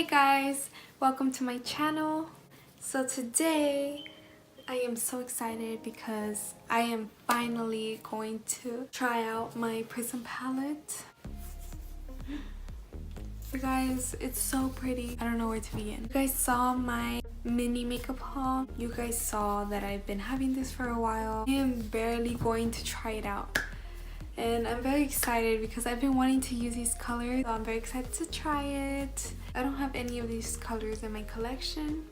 Hey guys, welcome to my channel. So today I am so excited because I am finally going to try out my Prism palette. You guys, it's so pretty. I don't know where to begin. You guys saw my mini makeup haul. You guys saw that I've been having this for a while. I am barely going to try it out. And I'm very excited because I've been wanting to use these colors. So I'm very excited to try it. I don't have any of these colors in my collection.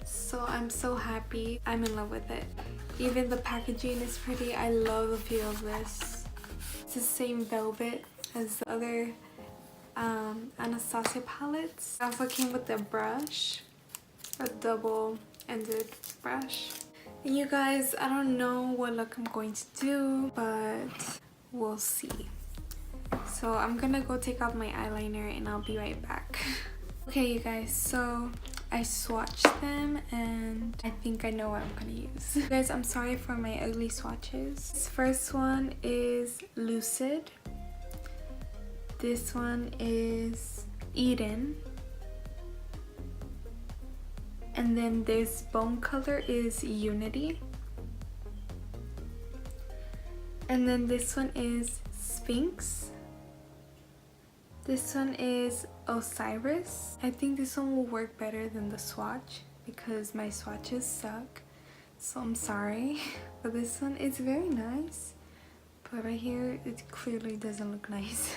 So I'm so happy. I'm in love with it. Even the packaging is pretty. I love the feel of this. It's the same velvet as the other Anastasia palettes. It also came with a brush, a double-ended brush. And you guys, I don't know what look I'm going to do, but we'll see. So I'm gonna go take off my eyeliner and I'll be right back. Okay you guys, so I swatched them and I think I know what I'm gonna use. You guys, I'm sorry for my ugly swatches. This first one is Lucid. This one is Eden. And then this bone color is Unity. And then this one is Sphinx. This one is Osiris. I think this one will work better than the swatch because my swatches suck. So I'm sorry. But this one is very nice. But right here, it clearly doesn't look nice.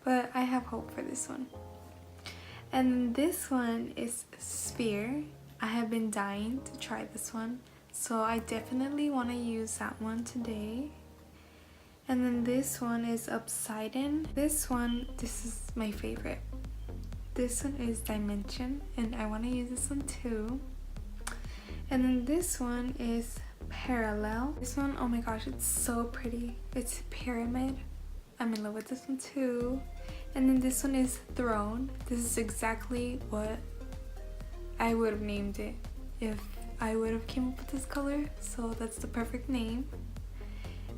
But I have hope for this one. And this one is Sphere. I have been dying to try this one, so I definitely want to use that one today. And then this one is Upsiden. This is my favorite. This one is Dimension, and I want to use this one too. And then this one is Parallel. This one, oh my gosh, it's so pretty. It's Pyramid. I'm in love with this one too. And then this one is Throne. This is exactly what I would have named it if I would have came up with this color. So that's the perfect name.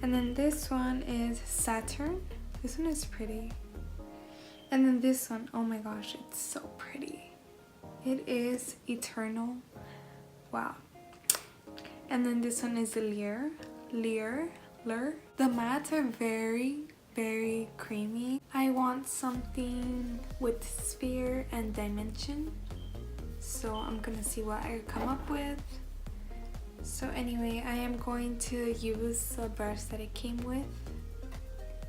And then this one is Saturn. This one is pretty. And then this one, oh my gosh, it's so pretty. It is Eternal. Wow. And then this one is Lear. The mattes are very creamy. I want something with Sphere and Dimension, so I'm gonna see what I come up with. So anyway, I am going to use the brush that it came with,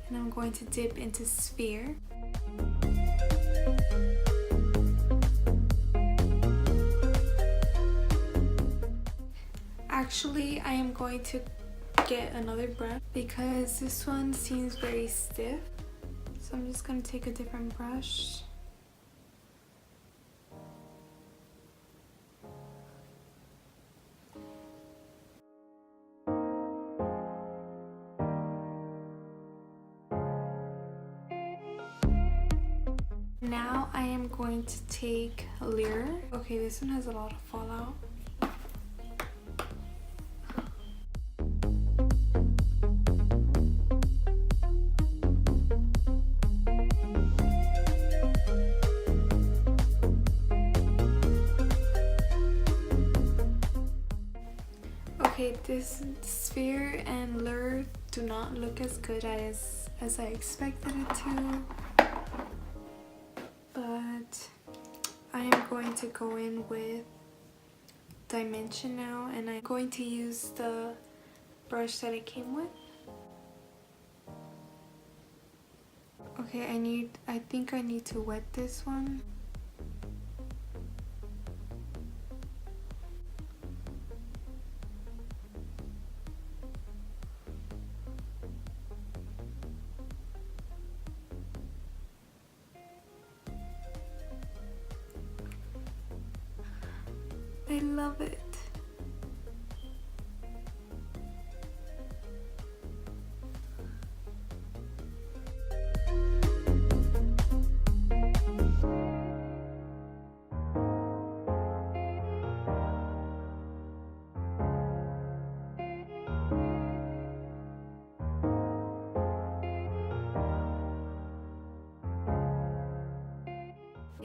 and I'm going to dip into Sphere. Actually, I am going to get another brush because this one seems very stiff, so I'm just gonna take a different brush. Now I am going to take Lear. Okay, this one has a lot of fallout. Okay, this Sphere and Lure do not look as good as I expected it to, but I am going to go in with Dimension now, and I'm going to use the brush that it came with. Okay, I think I need to wet this one. I love it.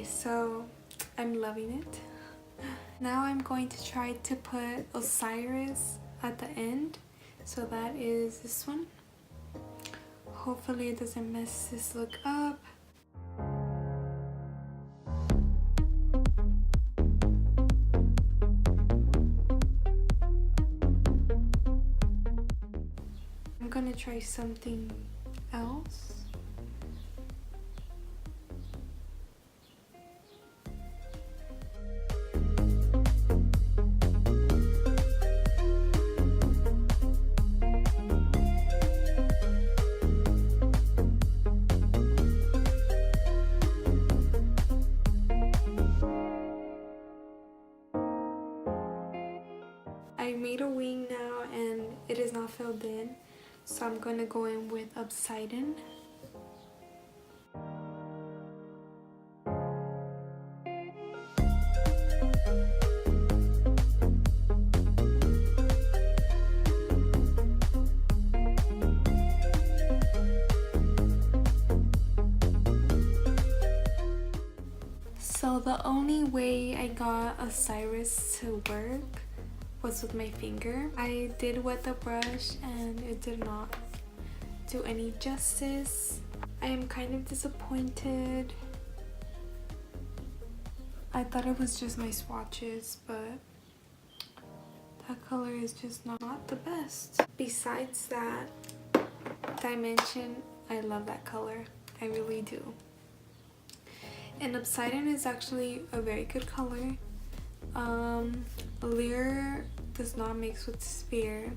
so I'm loving it. Now I'm going to try to put Osiris at the end. So that is this one. Hopefully it doesn't mess this look up. I'm gonna try something else. I made a wing now and it is not filled in, so I'm gonna go in with Obsidian. So the only way I got Osiris to work was with my finger. I did wet the brush and it did not do any justice. I am kind of disappointed. I thought it was just my swatches, but that color is just not the best. Besides that, Dimension, I love that color. I really do. And Obsidian is actually a very good color. Leer does not mix with Spear.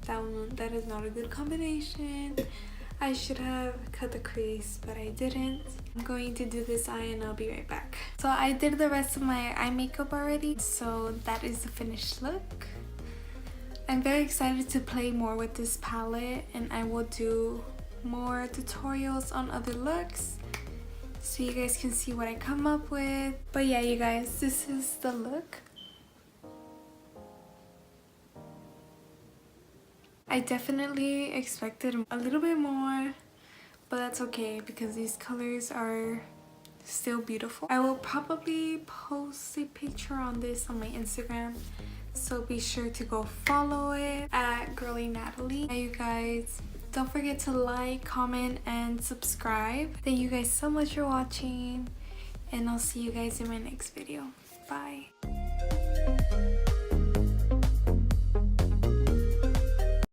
That is not a good combination. I should have cut the crease, but I didn't. I'm going to do this eye and I'll be right back. So I did the rest of my eye makeup already, so that is the finished look. I'm very excited to play more with this palette, and I will do more tutorials on other looks so you guys can see what I come up with. But yeah, you guys, this is the look. I definitely expected a little bit more, but that's okay because these colors are still beautiful. I will probably post a picture on this on my Instagram, so be sure to go follow it at Girly Natalie. Now you guys, don't forget to like, comment, and subscribe. Thank you guys so much for watching, and I'll see you guys in my next video. Bye.